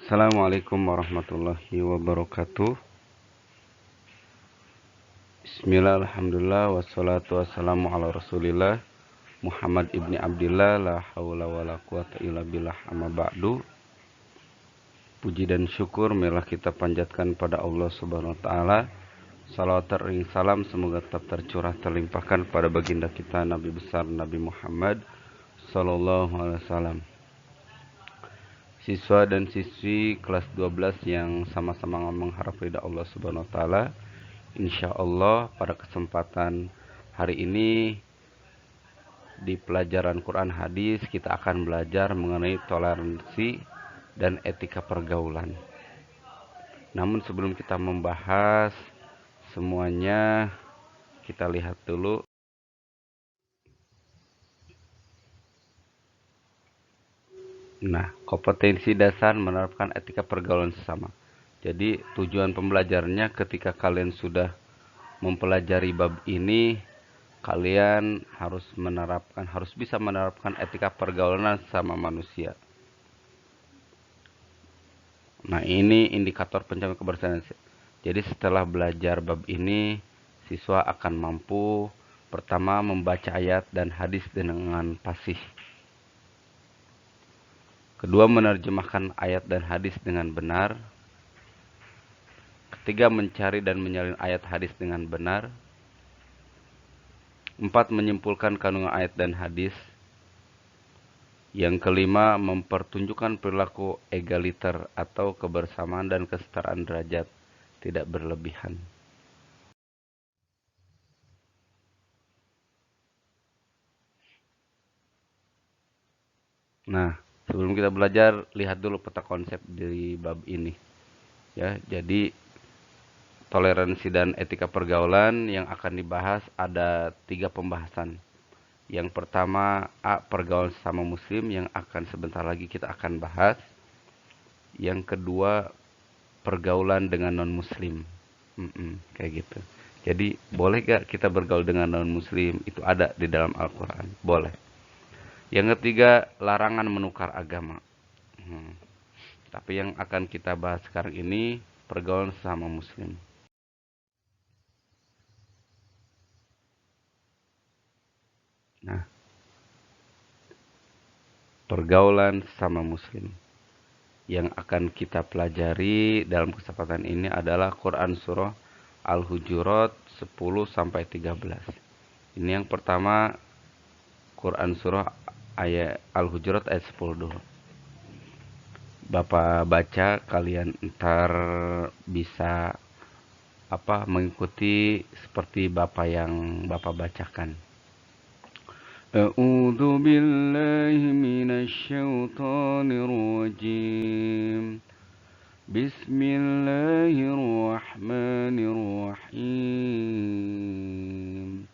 Assalamualaikum warahmatullahi wabarakatuh. Bismillah, alhamdulillah, wassalatu wassalamu ala rasulillah Muhammad ibni Abdillah, la hawla wa la quwata illa billah, amma ba'du. Puji dan syukur marilah kita panjatkan pada Allah subhanahu wa ta'ala. Salawat ring salam semoga tetap tercurah terlimpahkan pada baginda kita Nabi besar Nabi Muhammad sallallahu alaihi wasallam. Siswa dan siswi kelas 12 yang sama-sama mengharap ridha Allah subhanahu wa ta'ala, insya Allah pada kesempatan hari ini di pelajaran Quran Hadis kita akan belajar mengenai toleransi dan etika pergaulan. Namun sebelum kita membahas semuanya, kita lihat dulu. Nah, kompetensi dasar menerapkan etika pergaulan sesama. Jadi tujuan pembelajarnya ketika kalian sudah mempelajari bab ini, kalian harus bisa menerapkan etika pergaulan sama manusia. Nah, ini indikator pencapaian keberhasilan. Jadi setelah belajar bab ini, siswa akan mampu pertama membaca ayat dan hadis dengan fasih. Kedua, menerjemahkan ayat dan hadis dengan benar. Ketiga, mencari dan menyalin ayat hadis dengan benar. 4, menyimpulkan kandungan ayat dan hadis. Yang kelima, mempertunjukkan perilaku egaliter atau kebersamaan dan kesetaraan derajat, tidak berlebihan. Nah, sebelum kita belajar, lihat dulu peta konsep dari bab ini. Ya, jadi toleransi dan etika pergaulan yang akan dibahas ada 3 pembahasan. Yang pertama, pergaulan sesama muslim yang akan sebentar lagi kita akan bahas. Yang kedua, pergaulan dengan non-muslim. Kayak gitu. Jadi, boleh gak kita bergaul dengan non-muslim? Itu ada di dalam Al-Quran. Boleh. Yang ketiga, larangan menukar agama. Tapi yang akan kita bahas sekarang ini, pergaulan sesama muslim. Nah, pergaulan sesama muslim yang akan kita pelajari dalam kesempatan ini adalah Quran Surah Al-Hujurat 10-13. Ini yang pertama, Quran Surah ayat Al-Hujurat ayat 10 dulu. Bapak baca, kalian ntar bisa mengikuti seperti Bapak yang Bapak bacakan. A'udzu billahi minasy syaithanir rajim. Bismillahirrahmanirrahim.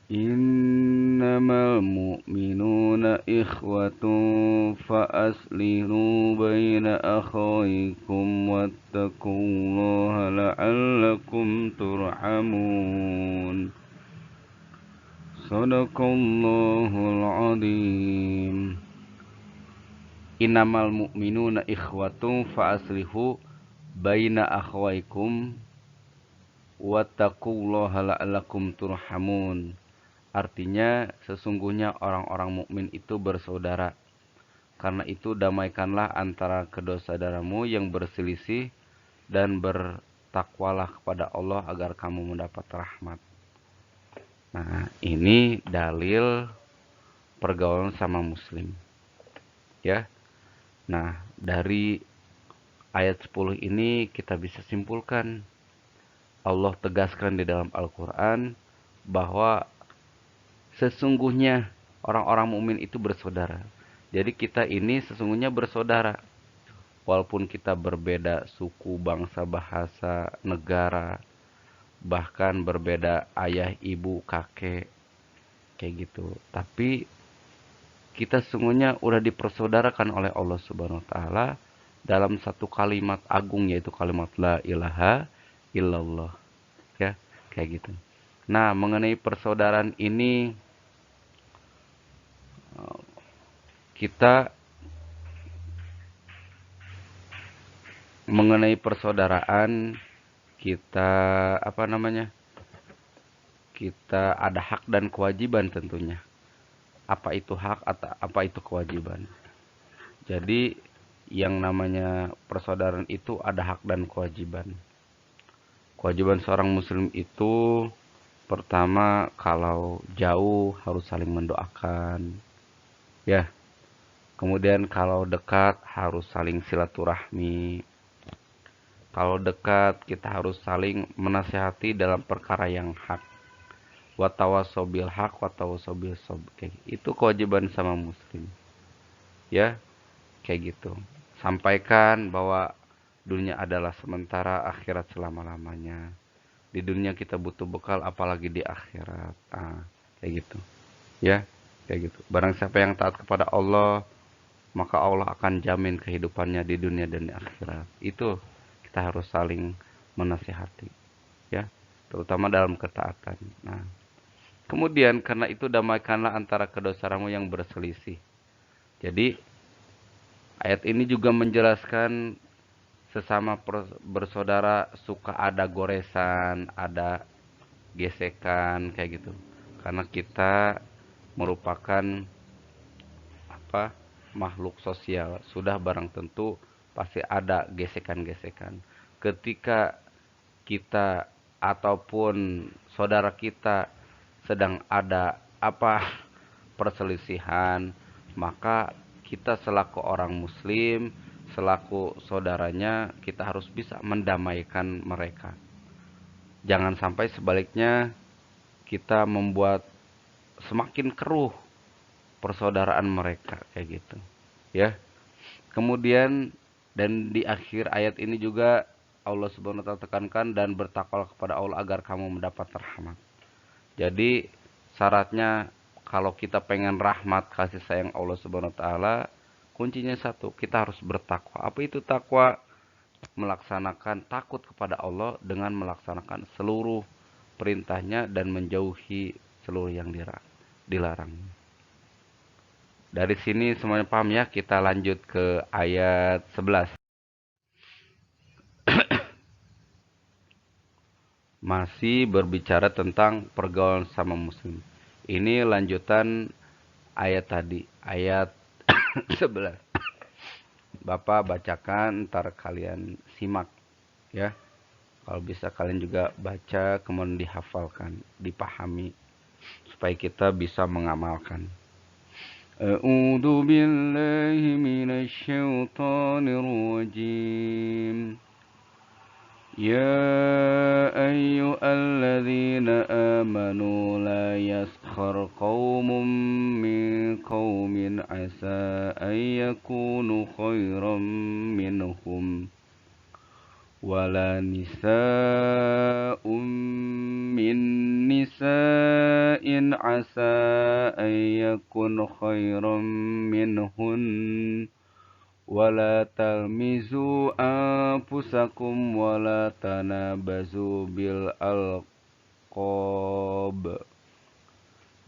Innamal mu'minuna ikhwatun fa'aslihu baina akhawaykum wattaqullaha la'allakum turhamun. Sadaqallahul azim. Innamal mu'minuna ikhwatun fa'aslihu baina akhawaykum wattaqullaha la'allakum turhamun. Artinya, sesungguhnya orang-orang mukmin itu bersaudara. Karena itu damaikanlah antara kedua saudaramu yang berselisih dan bertakwalah kepada Allah agar kamu mendapat rahmat. Nah, ini dalil pergaulan sama muslim. Ya. Nah, dari ayat 10 ini kita bisa simpulkan Allah tegaskan di dalam Al-Quran bahwa sesungguhnya orang-orang mukmin itu bersaudara. Jadi kita ini sesungguhnya bersaudara. Walaupun kita berbeda suku, bangsa, bahasa, negara, bahkan berbeda ayah, ibu, kakek, kayak gitu. Tapi kita sesungguhnya udah dipersaudarakan oleh Allah Subhanahu wa taala dalam satu kalimat agung, yaitu kalimat la ilaha illallah. Ya, kayak gitu. Nah, mengenai persaudaraan ini kita mengenai persaudaraan kita kita ada hak dan kewajiban tentunya. Apa itu hak atau apa itu kewajiban? Jadi yang namanya persaudaraan itu ada hak dan kewajiban. Kewajiban seorang muslim itu pertama kalau jauh harus saling mendoakan, ya. Kemudian kalau dekat harus saling silaturahmi. Kalau dekat kita harus saling menasihati dalam perkara yang hak. Watawasobil hak, watawasobil sobil. Itu kewajiban sama muslim. Ya, kayak gitu. Sampaikan bahwa dunia adalah sementara, akhirat selama-lamanya. Di dunia kita butuh bekal, apalagi di akhirat. Kayak gitu. Ya, kayak gitu. Barang siapa yang taat kepada Allah, maka Allah akan jamin kehidupannya di dunia dan di akhirat. Itu kita harus saling menasihati, ya, terutama dalam ketaatan. Nah, kemudian karena itu damaikanlah antara kedua saudaramu yang berselisih. Jadi ayat ini juga menjelaskan sesama bersaudara suka ada goresan, ada gesekan kayak gitu. Karena kita merupakan apa? Makhluk sosial. Sudah barang tentu pasti ada gesekan-gesekan. Ketika kita ataupun saudara kita sedang ada perselisihan, maka kita selaku orang muslim, selaku saudaranya, kita harus bisa mendamaikan mereka. Jangan sampai sebaliknya kita membuat semakin keruh persaudaraan mereka kayak gitu. Ya. Kemudian dan di akhir ayat ini juga Allah Subhanahu wa taala tekankan dan bertakwalah kepada Allah agar kamu mendapat rahmat. Jadi syaratnya kalau kita pengen rahmat kasih sayang Allah Subhanahu wa taala, kuncinya satu, kita harus bertakwa. Apa itu takwa? Melaksanakan takut kepada Allah dengan melaksanakan seluruh perintahnya dan menjauhi seluruh yang dilarang. Dari sini semuanya paham ya, kita lanjut ke ayat 11. Masih berbicara tentang pergaulan sama muslim. Ini lanjutan ayat tadi, ayat 11. Bapak bacakan, ntar kalian simak ya. Kalau bisa kalian juga baca, kemudian dihafalkan, dipahami, supaya kita bisa mengamalkan. A'udzu billahi minasyaitonir rajim. يا أيها الذين آمنوا لا يسخر قوم من قوم عسى أن يكونوا خيرا منهم ولا نساء من نساء عسى أن يكون خيرا منهن ولا تلمزوا أنفسكم ولا تنابزوا بالألقاب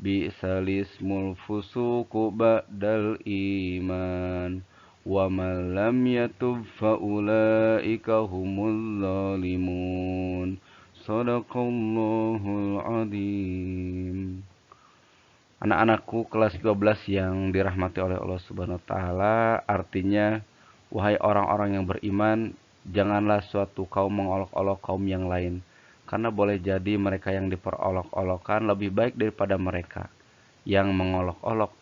بئس الاسم الفسوق بعد الإيمان ومن لم يتب فأولئك هم الظالمون صدق الله العظيم. Anak-anakku kelas 12 yang dirahmati oleh Allah Subhanahu wa taala, artinya wahai orang-orang yang beriman, janganlah suatu kaum mengolok-olok kaum yang lain, karena boleh jadi mereka yang diperolok-olokkan lebih baik daripada mereka yang mengolok-olok.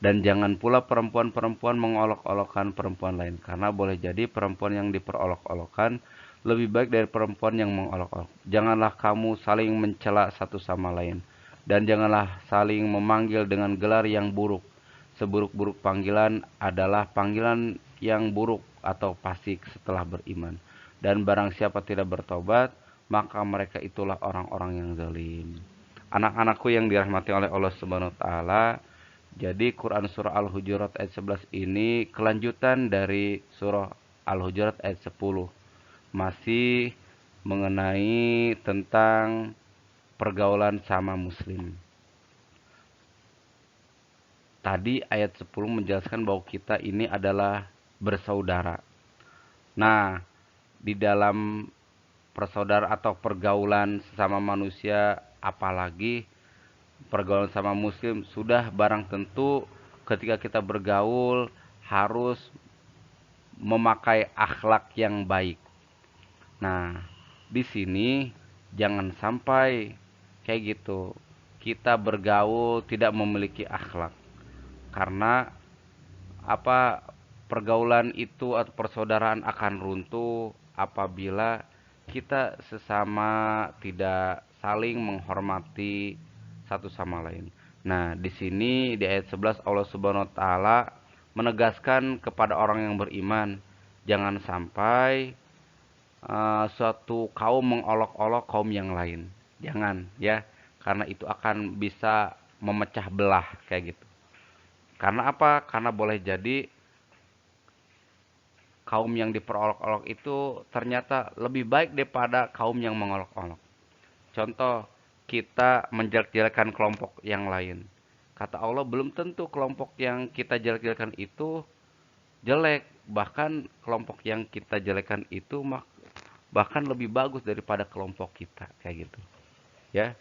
Dan jangan pula perempuan-perempuan mengolok-olokkan perempuan lain, karena boleh jadi perempuan yang diperolok-olokkan lebih baik dari perempuan yang mengolok-olok. Janganlah kamu saling mencela satu sama lain. Dan janganlah saling memanggil dengan gelar yang buruk. Seburuk-buruk panggilan adalah panggilan yang buruk atau fasik setelah beriman. Dan barang siapa tidak bertobat, maka mereka itulah orang-orang yang zalim. Anak-anakku yang dirahmati oleh Allah Subhanahu wa taala, jadi Quran surah Al-Hujurat ayat 11 ini kelanjutan dari surah Al-Hujurat ayat 10. Masih mengenai tentang pergaulan sama muslim. Tadi ayat 10 menjelaskan bahwa kita ini adalah bersaudara. Nah, di dalam persaudaraan atau pergaulan sesama manusia, apalagi pergaulan sama muslim, sudah barang tentu ketika kita bergaul harus memakai akhlak yang baik. Nah, di sini jangan sampai kayak gitu. Kita bergaul tidak memiliki akhlak. Karena apa, pergaulan itu atau persaudaraan akan runtuh apabila kita sesama tidak saling menghormati satu sama lain. Nah, di sini di ayat 11 Allah Subhanahu wa taala menegaskan kepada orang yang beriman, jangan sampai suatu kaum mengolok-olok kaum yang lain. Jangan ya, karena itu akan bisa memecah belah kayak gitu. Karena apa? Karena boleh jadi kaum yang diperolok-olok itu ternyata lebih baik daripada kaum yang mengolok-olok. Contoh, kita menjelek-jelekan kelompok yang lain. Kata Allah, belum tentu kelompok yang kita jelek-jelekan itu jelek. Bahkan kelompok yang kita jelekan itu bahkan lebih bagus daripada kelompok kita, kayak gitu. Ya.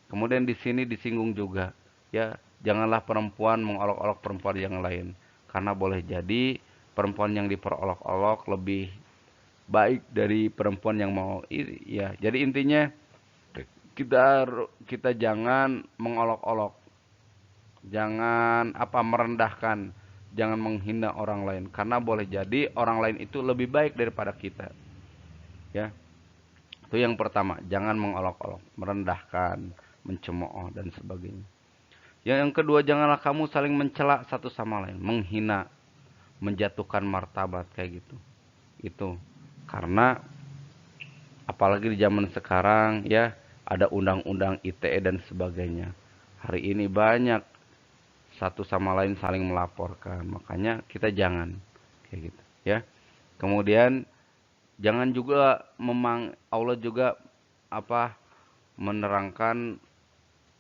Kemudian di sini disinggung juga, ya, janganlah perempuan mengolok-olok perempuan yang lain. Karena boleh jadi perempuan yang diperolok-olok lebih baik dari perempuan yang mau, ya. Jadi intinya kita kita jangan mengolok-olok, jangan apa, merendahkan, jangan menghina orang lain, karena boleh jadi orang lain itu lebih baik daripada kita, ya. Itu yang pertama, jangan mengolok-olok, merendahkan, mencemooh dan sebagainya. Yang kedua, janganlah kamu saling mencela satu sama lain, menghina, menjatuhkan martabat kayak gitu. Itu karena apalagi di zaman sekarang ya, ada undang-undang ITE dan sebagainya. Hari ini banyak satu sama lain saling melaporkan. Makanya kita jangan kayak gitu ya. Kemudian jangan juga Allah juga apa, menerangkan,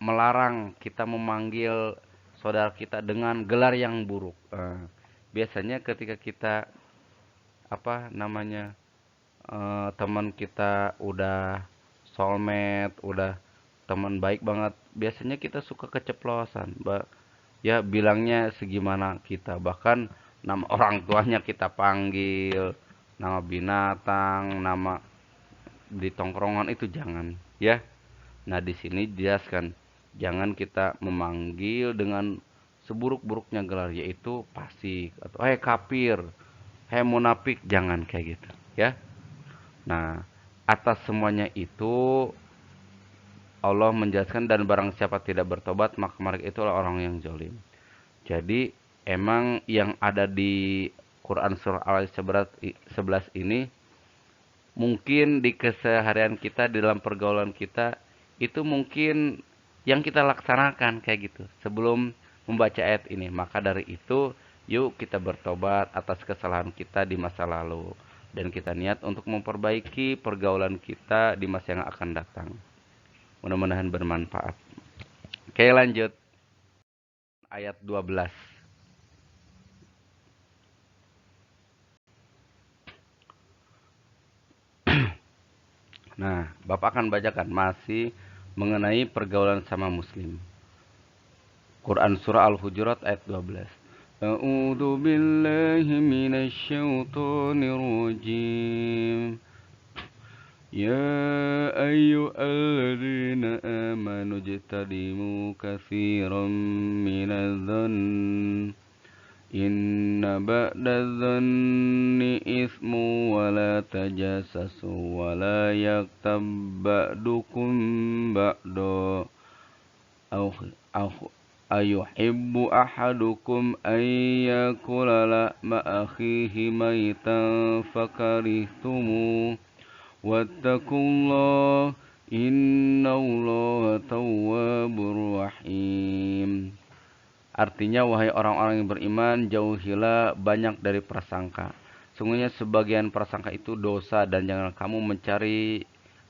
melarang kita memanggil saudara kita dengan gelar yang buruk. Biasanya ketika kita apa namanya, teman kita udah soulmate, udah teman baik banget, biasanya kita suka keceplosan, ya bilangnya segimana kita, bahkan nama orang tuanya kita panggil, nama binatang, nama di tongkrongan, itu jangan ya. Nah, di sini jelaskan, jangan kita memanggil dengan seburuk-buruknya gelar, yaitu fasik atau kafir, munafik, jangan kayak gitu ya. Nah, atas semuanya itu Allah menjelaskan, dan barang siapa tidak bertobat maka mereka itulah orang yang zalim. Jadi emang yang ada di Quran surah Al-11 ini mungkin di keseharian kita, di dalam pergaulan kita, itu mungkin yang kita laksanakan kayak gitu sebelum membaca ayat ini. Maka dari itu, yuk kita bertobat atas kesalahan kita di masa lalu, dan kita niat untuk memperbaiki pergaulan kita di masa yang akan datang. Mudah-mudahan bermanfaat. Oke, lanjut. Ayat 12. Nah, Bapak akan bacakan masih mengenai pergaulan sama muslim. Quran surah Al-Hujurat ayat 12. A'udzu billahi minasy syaithanir rajim. Ya ayyuhalladzina amanu ijtanibu katsiran minadh-dhann inna ba'dadh-dhanni ismu wa la tajassasu wa la yaktab ba'dukum ba'da ayuhibbu ahadukum an yakula lahma akhihi maitan fakarihtumu wattaqullah innallaha tawwabur rahim. Artinya, wahai orang-orang yang beriman, jauhilah banyak dari prasangka. Sungguhnya sebagian prasangka itu dosa, dan jangan kamu mencari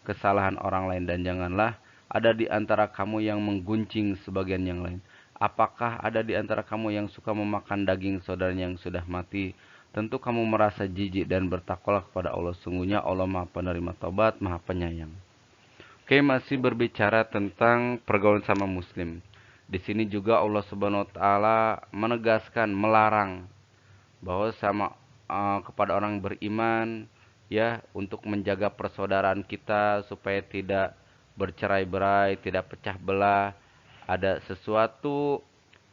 kesalahan orang lain, dan janganlah ada di antara kamu yang menggunjing sebagian yang lain. Apakah ada di antara kamu yang suka memakan daging saudaranya yang sudah mati, tentu kamu merasa jijik dan bertakwalah kepada Allah. Sungguhnya Allah Maha Penerima Taubat, Maha Penyayang. Oke, masih berbicara tentang pergaulan sama muslim. Di sini juga Allah Subhanahu wa taala menegaskan, melarang bahwa kepada orang beriman ya untuk menjaga persaudaraan kita supaya tidak bercerai-berai, tidak pecah belah. Ada sesuatu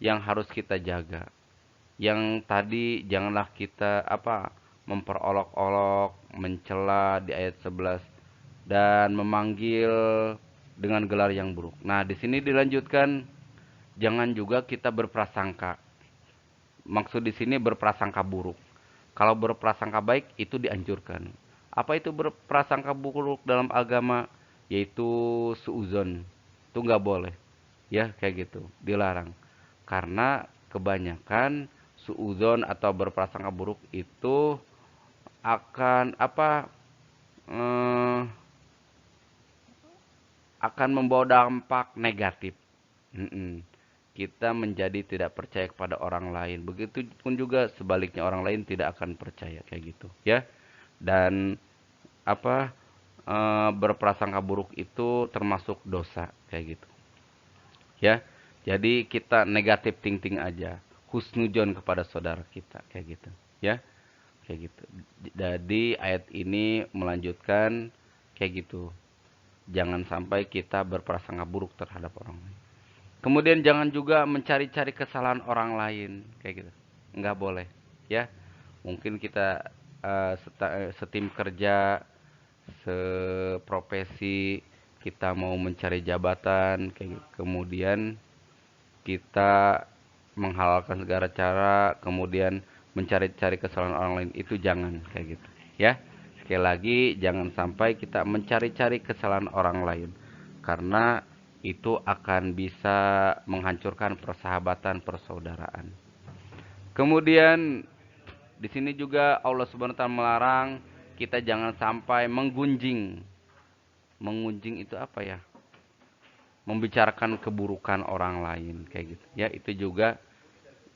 yang harus kita jaga. Yang tadi janganlah kita memperolok-olok, mencela di ayat 11 dan memanggil dengan gelar yang buruk. Nah, di sini dilanjutkan jangan juga kita berprasangka. Maksud di sini berprasangka buruk. Kalau berprasangka baik itu dianjurkan. Apa itu berprasangka buruk dalam agama? Yaitu suuzon. Itu nggak boleh. Ya, kayak gitu. Dilarang. Karena kebanyakan suuzon atau berprasangka buruk itu akan eh, akan membawa dampak negatif. Kita menjadi tidak percaya kepada orang lain. Begitupun juga sebaliknya, orang lain tidak akan percaya kayak gitu, ya. Dan berprasangka buruk itu termasuk dosa kayak gitu, ya. Jadi kita negatif thinking aja, husnujon kepada saudara kita kayak gitu, ya. Kayak gitu. Jadi ayat ini melanjutkan kayak gitu. Jangan sampai kita berprasangka buruk terhadap orang lain. Kemudian jangan juga mencari-cari kesalahan orang lain kayak gitu. Nggak boleh, ya. Mungkin kita setim kerja, seprofesi, kita mau mencari jabatan kayak gitu. Kemudian kita menghalalkan segala cara, kemudian mencari-cari kesalahan orang lain, itu jangan kayak gitu, ya. Sekali lagi, jangan sampai kita mencari-cari kesalahan orang lain, karena itu akan bisa menghancurkan persahabatan, persaudaraan. Kemudian di sini juga Allah Subhanahu wa taala melarang kita jangan sampai menggunjing. Mengunjing itu apa ya? Membicarakan keburukan orang lain kayak gitu. Ya, itu juga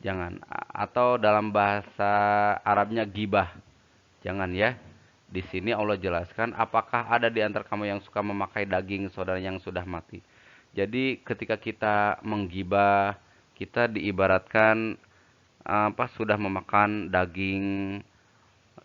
jangan. Atau dalam bahasa Arabnya gibah. Jangan, ya. Di sini Allah jelaskan, apakah ada di antara kamu yang suka memakai daging saudara yang sudah mati. Jadi ketika kita menggibah, kita diibaratkan sudah memakan daging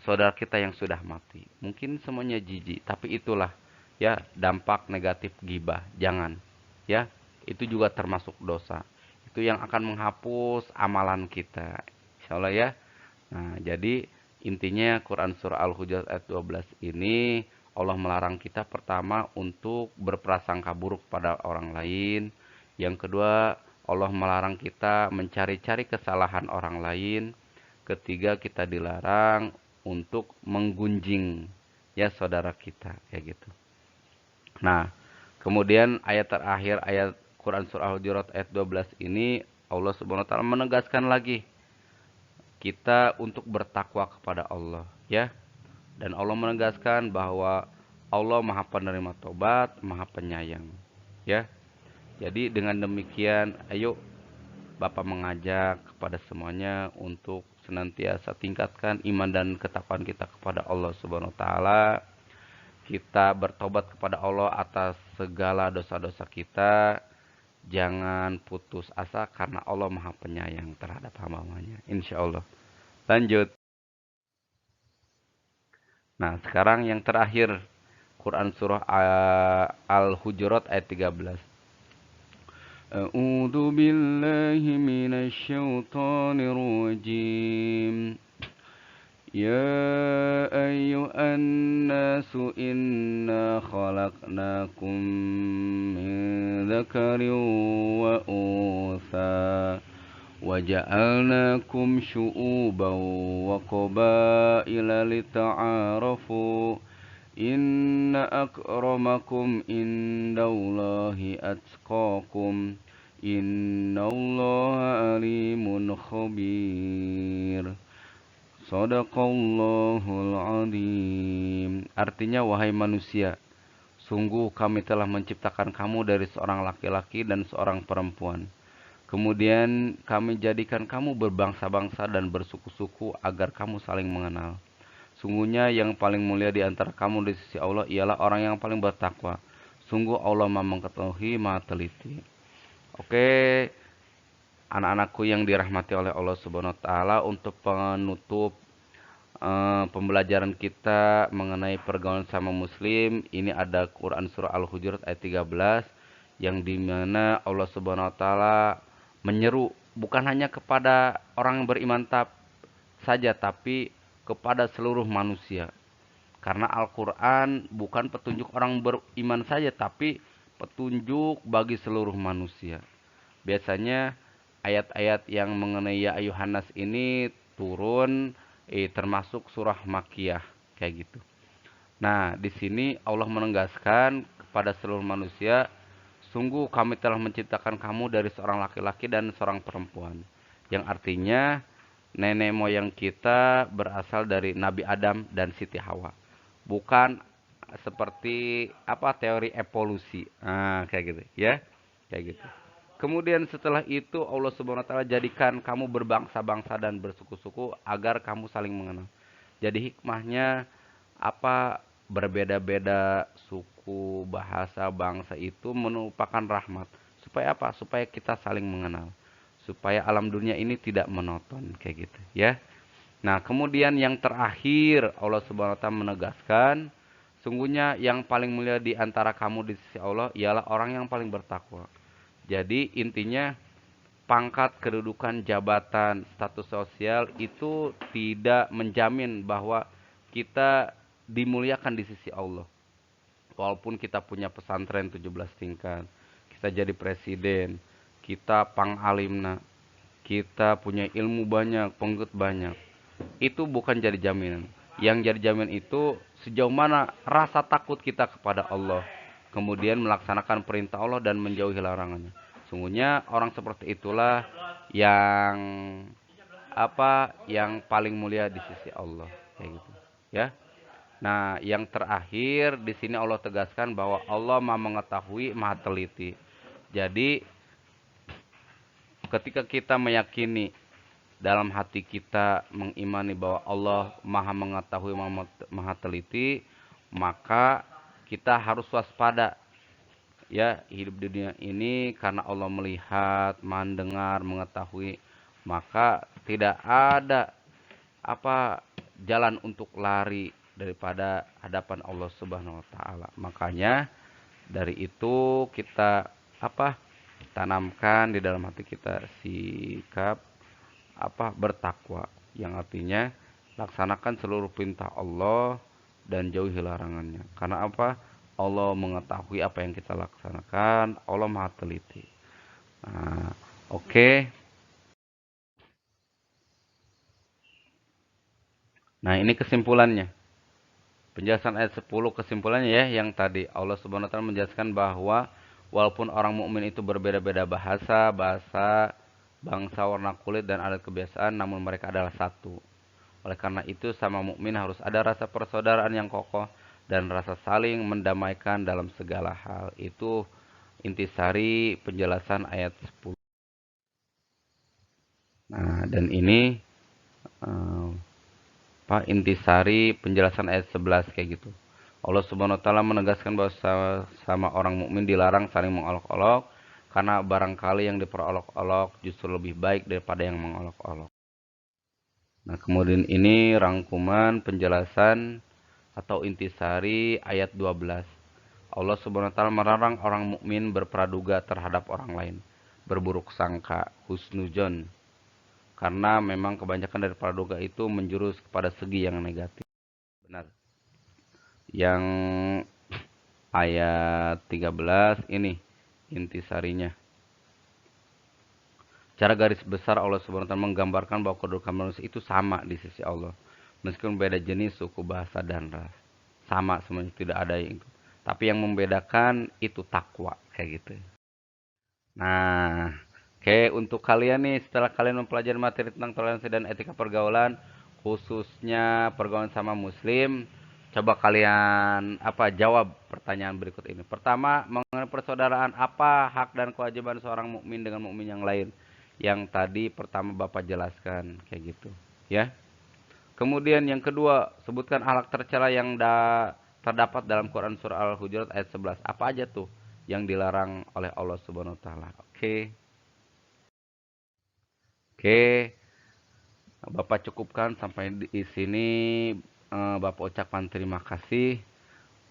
saudara kita yang sudah mati. Mungkin semuanya jijik, tapi itulah ya dampak negatif gibah. Jangan, ya. Itu juga termasuk dosa. Itu yang akan menghapus amalan kita. Insyaallah, ya. Nah, jadi intinya Quran surah Al-Hujurat ayat 12 ini Allah melarang kita pertama untuk berprasangka buruk pada orang lain. Yang kedua, Allah melarang kita mencari-cari kesalahan orang lain. Ketiga, kita dilarang untuk menggunjing ya saudara kita kayak gitu. Nah, kemudian ayat terakhir ayat Quran surah Al-Hujurat ayat 12 ini Allah Subhanahu wa taala menegaskan lagi kita untuk bertakwa kepada Allah, ya. Dan Allah menegaskan bahwa Allah Maha Penerima Tobat, Maha Penyayang, ya. Jadi dengan demikian, ayo Bapak mengajak kepada semuanya untuk senantiasa tingkatkan iman dan ketakwaan kita kepada Allah Subhanahu wa taala. Kita bertobat kepada Allah atas segala dosa-dosa kita. Jangan putus asa karena Allah Maha Penyayang terhadap hamba-Nya. Insyaallah. Lanjut. Nah, sekarang yang terakhir Quran surah Al-Hujurat ayat 13. A'udzu billahi minasy syaithanir rajim. Ya ayyuhan nasu inna khalaqnakum min dzakarin wa untha wa ja'alnakum syu'uban wa qabaila lita'arafu inna akramakum indallahi atqakum innallaha alimun khabir. Shadaqallahul azim. Artinya, wahai manusia, sungguh kami telah menciptakan kamu dari seorang laki-laki dan seorang perempuan. Kemudian kami jadikan kamu berbangsa-bangsa dan bersuku-suku agar kamu saling mengenal. Sungguhnya yang paling mulia di antara kamu di sisi Allah ialah orang yang paling bertakwa. Sungguh Allah Maha mengetahui, Maha teliti. Oke, anak-anakku yang dirahmati oleh Allah Subhanahu wa taala, untuk penutup pembelajaran kita mengenai pergaulan sama muslim, ini ada Quran surah Al-Hujurat ayat 13 yang dimana Allah Subhanahu wa taala menyeru bukan hanya kepada orang yang beriman saja, tapi kepada seluruh manusia. Karena Al-Quran bukan petunjuk orang beriman saja, tapi petunjuk bagi seluruh manusia. Biasanya ayat-ayat yang mengenai ya ayuhanas ini turun termasuk surah Makkiyah kayak gitu. Nah, di sini Allah menegaskan kepada seluruh manusia, sungguh kami telah menciptakan kamu dari seorang laki-laki dan seorang perempuan. Yang artinya nenek moyang kita berasal dari Nabi Adam dan Siti Hawa. Bukan seperti apa teori evolusi. Nah, kayak gitu ya. Kayak gitu. Kemudian setelah itu Allah Subhanahu wa taala jadikan kamu berbangsa-bangsa dan bersuku-suku agar kamu saling mengenal. Jadi hikmahnya apa, berbeda-beda suku, bahasa, bangsa itu merupakan rahmat. Supaya apa? Supaya kita saling mengenal. Supaya alam dunia ini tidak monoton kayak gitu ya. Nah, kemudian yang terakhir Allah Subhanahu wa taala menegaskan, sungguhnya yang paling mulia di antara kamu di sisi Allah ialah orang yang paling bertakwa. Jadi intinya pangkat, kedudukan, jabatan, status sosial itu tidak menjamin bahwa kita dimuliakan di sisi Allah. Walaupun kita punya pesantren 17 tingkat, kita jadi presiden, kita pangalimna, kita punya ilmu banyak, pengikut banyak. Itu bukan jadi jaminan. Yang jadi jaminan itu sejauh mana rasa takut kita kepada Allah. Kemudian melaksanakan perintah Allah dan menjauhi larangannya. Sungguhnya orang seperti itulah yang yang paling mulia di sisi Allah kayak gitu ya. Nah, yang terakhir di sini Allah tegaskan bahwa Allah Maha mengetahui, Maha teliti. Jadi ketika kita meyakini dalam hati kita mengimani bahwa Allah Maha mengetahui, Maha teliti, maka kita harus waspada ya hidup di dunia ini karena Allah melihat, mendengar, mengetahui, maka tidak ada jalan untuk lari daripada hadapan Allah Subhanahu wa taala. Makanya dari itu kita tanamkan di dalam hati kita sikap bertakwa, yang artinya laksanakan seluruh perintah Allah dan jauhi larangannya. Karena Allah mengetahui apa yang kita laksanakan, Allah Maha teliti. Nah, oke. Nah, ini kesimpulannya. Penjelasan ayat 10 kesimpulannya ya, yang tadi Allah Subhanahu wa taala menjelaskan bahwa walaupun orang mukmin itu berbeda-beda bahasa, bangsa, warna kulit dan adat kebiasaan, namun mereka adalah satu. Oleh karena itu sama mukmin harus ada rasa persaudaraan yang kokoh dan rasa saling mendamaikan dalam segala hal. Itu intisari penjelasan ayat 10. Nah, dan ini intisari penjelasan ayat 11 kayak gitu. Allah Subhanahu wa taala menegaskan bahwa sama orang mukmin dilarang saling mengolok-olok karena barangkali yang diperolok-olok justru lebih baik daripada yang mengolok-olok. Nah, kemudian ini rangkuman penjelasan atau intisari ayat 12. Allah Subhanahu wa taala melarang orang mukmin berpraduga terhadap orang lain, berburuk sangka, husnudzon. Karena memang kebanyakan dari praduga itu menjurus kepada segi yang negatif. Benar. Yang ayat 13 ini intisarinya. Cara garis besar Allah Subhanahu wa taala menggambarkan bahwa kedudukan manusia itu sama di sisi Allah. Meskipun beda jenis, suku, bahasa, dan ras. Sama semuanya, tidak ada yang itu. Tapi yang membedakan itu takwa kayak gitu. Nah, oke, untuk kalian nih setelah kalian mempelajari materi tentang toleransi dan etika pergaulan, khususnya pergaulan sama muslim, Coba kalian jawab pertanyaan berikut ini. Pertama, mengenai persaudaraan, apa hak dan kewajiban seorang mukmin dengan mukmin yang lain? Yang tadi pertama Bapak jelaskan kayak gitu, ya. Kemudian yang kedua, sebutkan akhlak tercela yang terdapat dalam Quran surah Al-Hujurat ayat 11. Apa aja tuh yang dilarang oleh Allah Subhanahu wa taala? Oke. Oke, Bapak cukupkan sampai di sini. Bapak ucapkan terima kasih.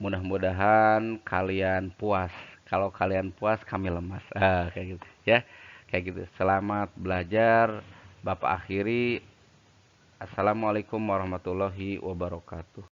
Mudah-mudahan kalian puas. Kalau kalian puas, kami lemas. Kayak gitu ya. Kayak gitu. Selamat belajar. Bapak akhiri. Assalamualaikum warahmatullahi wabarakatuh.